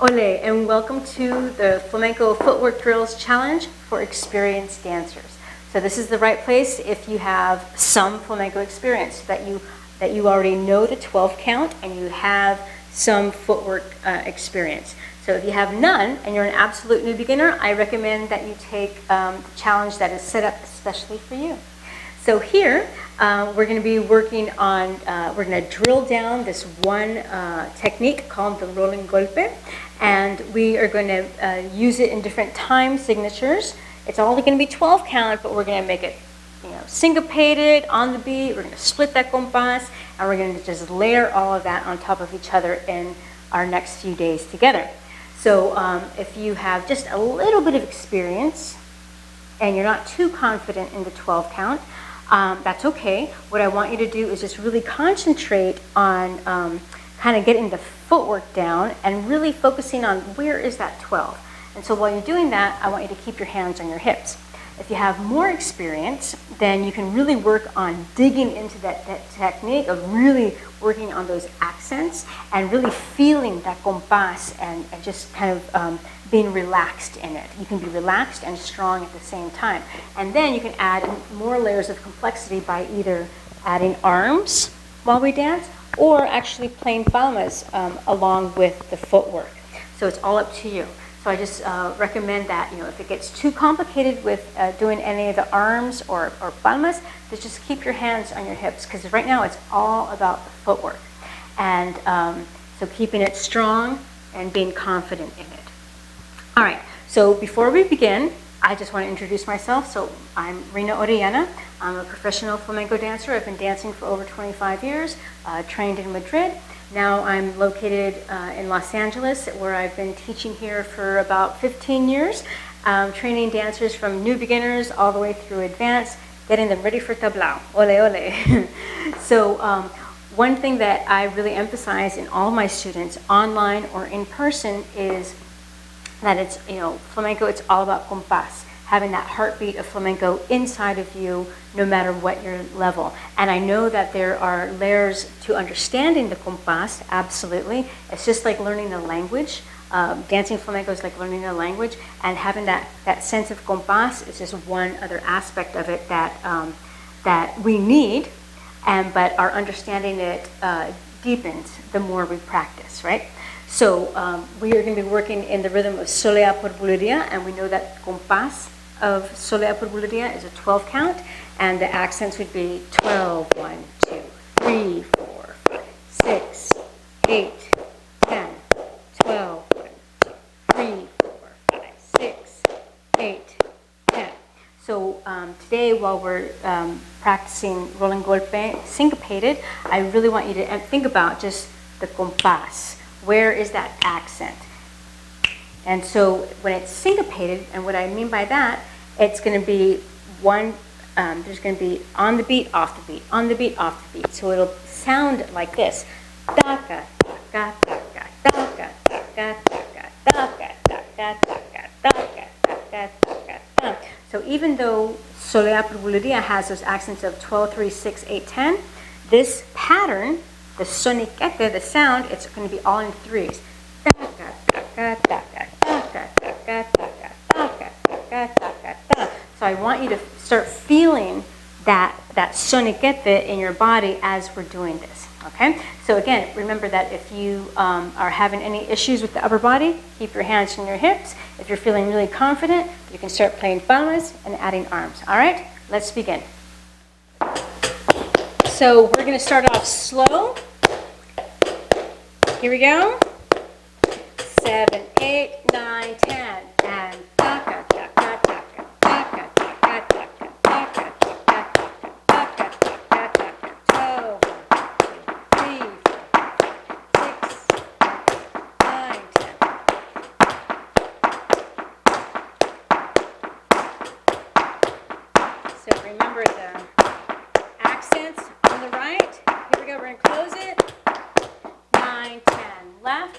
Ole, and welcome to the Flamenco Footwork Drills Challenge for experienced dancers. So this is the right place if you have some flamenco experience, that you already know the 12 count and you have some footwork experience. So if you have none and you're an absolute new beginner, I recommend that you take the challenge that is set up especially for you. So here, we're going to be working on, we're going to drill down this one technique called the rolling golpe, and we are going to use it in different time signatures. It's all going to be 12 count, but we're going to make it, syncopated on the beat. We're going to split that compás, and we're going to just layer all of that on top of each other in our next few days together. So if you have just a little bit of experience and you're not too confident in the 12 count, that's okay. What I want you to do is just really concentrate on kind of getting the footwork down and really focusing on where is that 12. And so while you're doing that, I want you to keep your hands on your hips. If you have more experience, then you can really work on digging into that technique of really working on those accents and really feeling that compás and just kind of being relaxed in it. You can be relaxed and strong at the same time. And then you can add more layers of complexity by either adding arms while we dance or actually playing palmas along with the footwork. So it's all up to you. So I just recommend that, if it gets too complicated with doing any of the arms or palmas, just keep your hands on your hips, because right now it's all about the footwork. And so keeping it strong and being confident in it. All right, so before we begin, I just want to introduce myself. So I'm Rina. I'm a professional flamenco dancer. I've been dancing for over 25 years, trained in Madrid. Now I'm located in Los Angeles, where I've been teaching here for about 15 years, training dancers from new beginners all the way through advanced, getting them ready for tablao. Ole, ole. So one thing that I really emphasize in all my students, online or in person, is that it's, flamenco, it's all about compás, having that heartbeat of flamenco inside of you no matter what your level. And I know that there are layers to understanding the compás, absolutely. It's just like learning a language. Dancing flamenco is like learning a language, and having that sense of compás is just one other aspect of it that we need, but our understanding it deepens the more we practice, right? So we are going to be working in the rhythm of Solea por Buleria, and we know that compás of Solea por Buleria is a 12 count, and the accents would be 12, 1, 2, 3, 4, 5, 6, 8, 10, 12, 1, 2, 3, 4, 5, 6, 8, 10. So today, while we're practicing rolling golpe syncopated, I really want you to think about just the compás. Where is that accent? And so when it's syncopated, and what I mean by that, it's going to be one, there's going to be on the beat, off the beat, on the beat, off the beat. So it'll sound like this. Taka, taka, taka, taka, taka, taka, taka, taka, taka, taka, taka, taka, taka. So even though Solea por Buleria has those accents of 12, 3, 6, 8, 10, this pattern, the soniquete, the sound, it's going to be all in threes. Taka, taka, taka, taka, taka, taka, taka, taka, taka, taka. So I want you to start feeling that soniquete in your body as we're doing this, okay? So again, remember that if you are having any issues with the upper body, keep your hands on your hips. If you're feeling really confident, you can start playing palmas and adding arms. All right, let's begin. So we're going to start off slow. Here we go. 7, 8, 9, 10, and taka, taka, taka, taka, taka, taka, taka, taka, taka, taka, taka, 12, 3, 4, 6, 9, 10. So remember the accents on the right. Here we go, we're going to close it. 9, 10, left.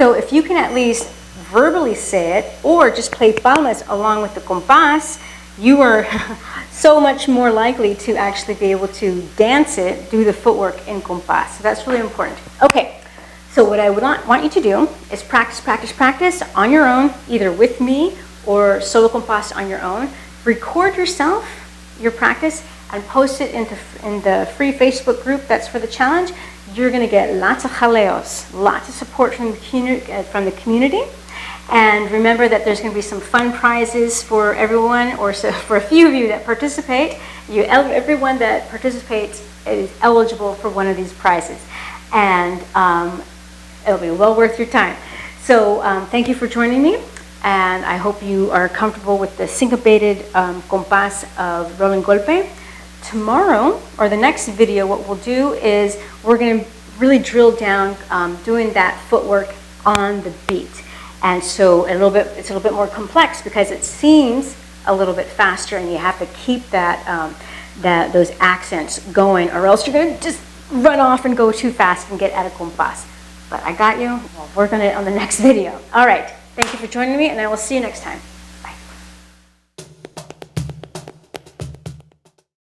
So if you can at least verbally say it or just play palmas along with the compás, you are so much more likely to actually be able to dance it, do the footwork in compás. So that's really important. Okay, so what I would want you to do is practice, practice, practice on your own, either with me or solo compás on your own. Record yourself, your practice, and post it in the free Facebook group that's for the challenge. You're going to get lots of jaleos, lots of support from the community. And remember that there's going to be some fun prizes for everyone, or so for a few of you that participate. Everyone that participates is eligible for one of these prizes. And it'll be well worth your time. So thank you for joining me. And I hope you are comfortable with the syncopated compás of rolling golpe. Tomorrow, or the next video, what we'll do is we're going to really drill down doing that footwork on the beat. And so it's a little bit more complex because it seems a little bit faster, and you have to keep those accents going, or else you're going to just run off and go too fast and get out of compás. But I got you. We'll work on it on the next video. All right. Thank you for joining me, and I will see you next time.